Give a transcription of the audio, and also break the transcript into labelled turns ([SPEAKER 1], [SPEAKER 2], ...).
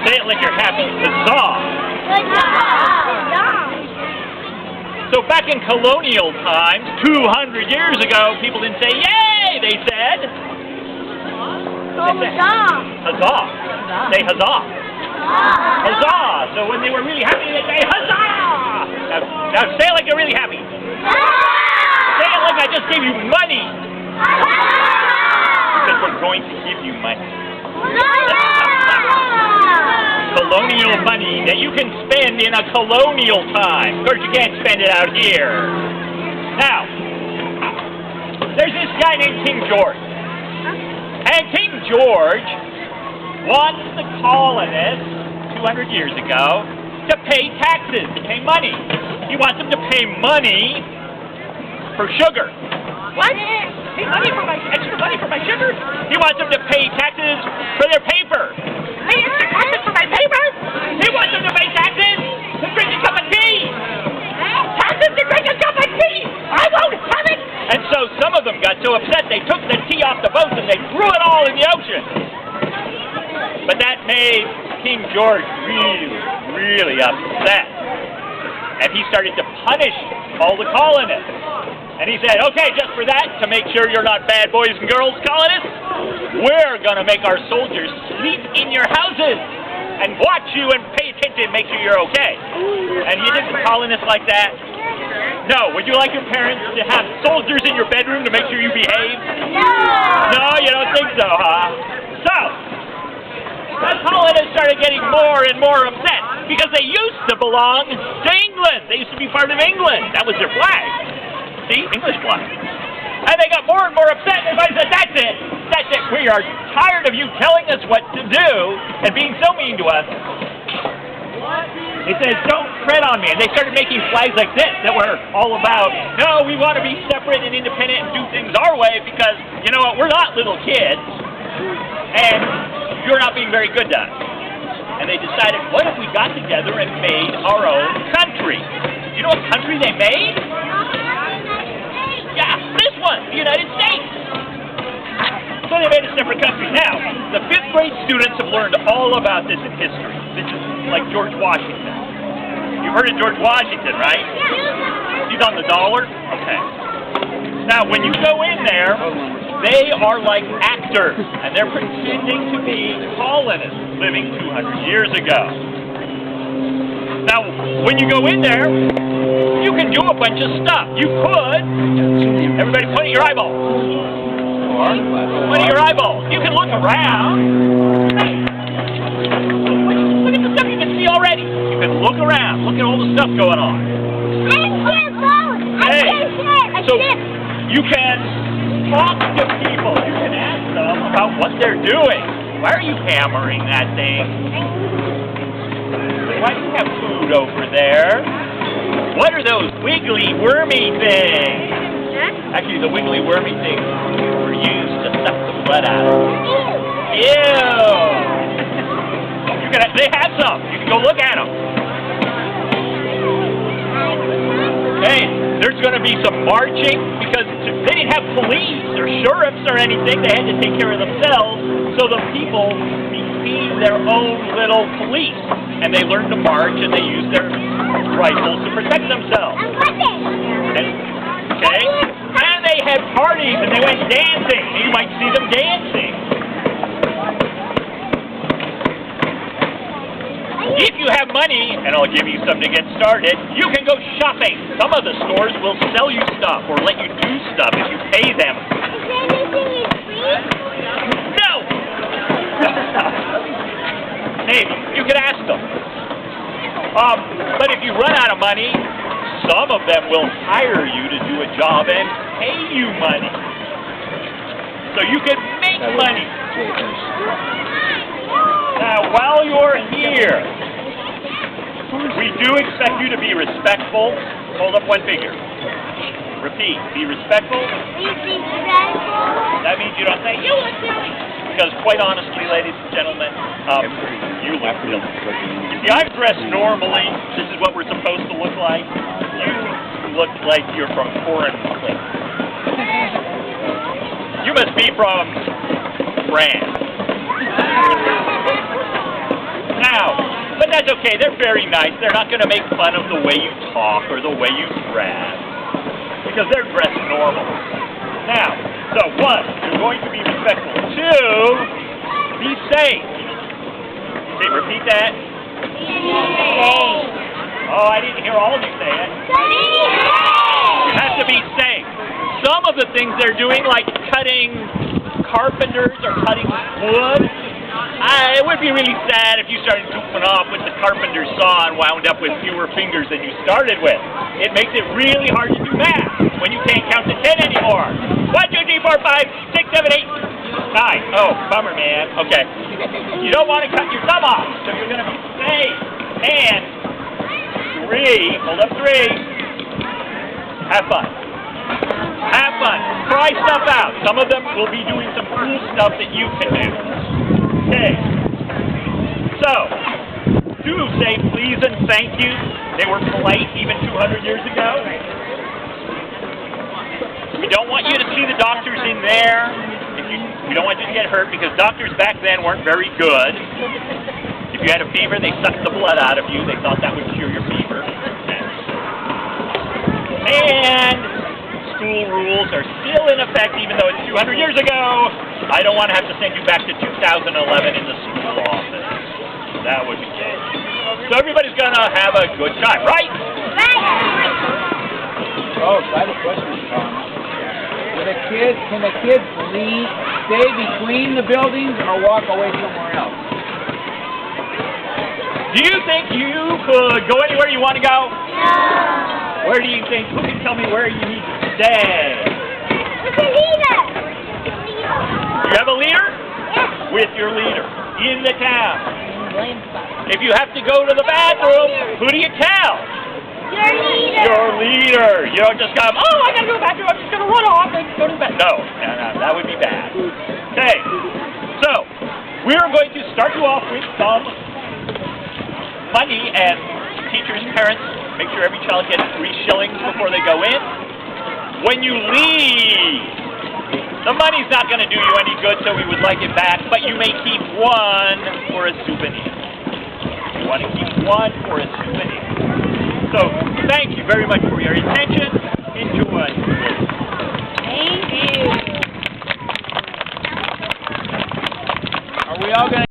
[SPEAKER 1] Say it like you're happy. Huzzah! So back in colonial times, 200 years ago, people didn't say yay, they said huzzah. Say huzzah. Huzzah! So when they were really happy, they say huzzah! Now say it like you're really happy. Say it like I just gave you money. Because we're going to give you money. Colonial money that you can spend in a colonial time. Of course, you can't spend it out here. Now, there's this guy named King George. And King George wants the colonists 200 years ago to pay taxes, to pay money. He wants them to pay money for sugar. What? Pay money for extra money for my sugar? He wants them to pay taxes for their paper. Pay extra taxes for my paper? He wants them to pay taxes to drink a cup of tea. Taxes to drink a cup of tea! I won't have it! And so some of them got so upset they took the tea off the boats and they threw it all in the ocean. But that made King George really upset. And he started to punish all the colonists. And he said, okay, just for that, to make sure you're not bad boys and girls colonists, we're going to make our soldiers sleep in your houses and watch you and pay attention and make sure you're okay. And you didn't colonists like that? No. Would you like your parents to have soldiers in your bedroom to make sure you behave? No, you don't think so, huh? So, the colonists started getting more and more upset because they used to belong to England. They used to be part of England. That was their flag. See? English flag. And they got more and more upset. Everybody said, that's it. That's it. We are tired of you telling us what to do and being so mean to us. They said, don't tread on me. And they started making flags like this that were all about, no, we want to be separate and independent and do things our way because, you know what, we're not little kids. And you're not being very good to us. And they decided, what if we got together and made our own country? You know what country they made? Yeah, this one, the United States. So they made a separate country. Now, the 5th grade students have learned all about this in history. This is like George Washington. You've heard of George Washington, right? He's on the dollar? Okay. Now, when you go in there, they are like actors, and they're pretending to be colonists living 200 years ago. Now, when you go in there, you can do a bunch of stuff. You could, everybody point at your eyeballs. Point at your eyeballs. You can look around. Hey, look at the stuff you can see already. You can look around. Look at all the stuff going on. Hey, so you can talk to people. You can ask them about what they're doing. Why are you hammering that thing? Why do you have food over there? What are those wiggly, wormy things? Actually, the wiggly, wormy things were used to suck the blood out of them. Ew! They have some. You can go look at them. Hey, there's going to be some marching because they didn't have police or sheriffs or anything. They had to take care of themselves. So the people became their own little police. And they learned to march and they used their rifles to protect themselves. Okay? And they had parties and they went dancing. You might see them dancing. If you have money, and I'll give you some to get started, you can go shopping. Some of the stores will sell you stuff or let you do stuff if you pay them. No! Maybe. You could ask them. But if you run out of money, some of them will hire you to do a job and pay you money. So you can make money. Now, while you're here, we do expect you to be respectful. Hold up one finger. Repeat. Be respectful. That means you don't say, you look silly. Because quite honestly, ladies and gentlemen, you look silly. You see, I'm dressed normally. This is what we're supposed to look like. You look like you're from foreign place. You must be from France. Now, that's okay. They're very nice. They're not going to make fun of the way you talk or the way you dress, because they're dressed normal. Now, so 1, you're going to be respectful. 2, be safe. Okay, repeat that.
[SPEAKER 2] Safe.
[SPEAKER 1] Oh, I didn't hear all of you say it. You have to be safe. Some of the things they're doing, like cutting carpenters or cutting wood, it would be really sad if you started goofing off with the carpenter's saw and wound up with fewer fingers than you started with. It makes it really hard to do math when you can't count to 10 anymore. 1, 2, 3, 4, 5, 6, 7, 8, 9. Oh, bummer, man. Okay. You don't want to cut your thumb off, so you're going to be safe. And 3, hold up 3. Have fun. Have fun. Try stuff out. Some of them will be doing some cool stuff that you can do. Okay. So, do say please and thank you. They were polite even 200 years ago. We don't want you to see the doctors in there. We don't want you to get hurt, because doctors back then weren't very good. If you had a fever, they sucked the blood out of you. They thought that would cure your fever. And school rules are still in effect, even though it's 200 years ago. I don't want to have to send you back to 2011 in the school office. That would be good. So everybody's going to have a good time, right?
[SPEAKER 3] Oh, I have a question, Tom. Can the kids stay between the buildings or walk away somewhere else?
[SPEAKER 1] Do you think you could go anywhere you want to go?
[SPEAKER 2] No.
[SPEAKER 1] Where do you think? Who can tell me where you need to stay?
[SPEAKER 2] With the leader.
[SPEAKER 1] You have a leader?
[SPEAKER 2] Yes.
[SPEAKER 1] With your leader in the town.
[SPEAKER 2] Williamsbubb.
[SPEAKER 1] If you have to go to the bathroom, who do you tell?
[SPEAKER 2] Your leader.
[SPEAKER 1] Your leader. You don't just come, oh, I gotta go to the bathroom, I'm just gonna run off and go to the bathroom. No, that would be bad. Okay, so we are going to start you off with some money, and teachers, parents, make sure every child gets 3 shillings before they go in. When you leave, the money's not going to do you any good, so we would like it back, but you may keep 1 for a souvenir. You want to keep 1 for a souvenir. So, thank you very much for your attention. Enjoy.
[SPEAKER 2] Thank you.
[SPEAKER 3] Are we all going to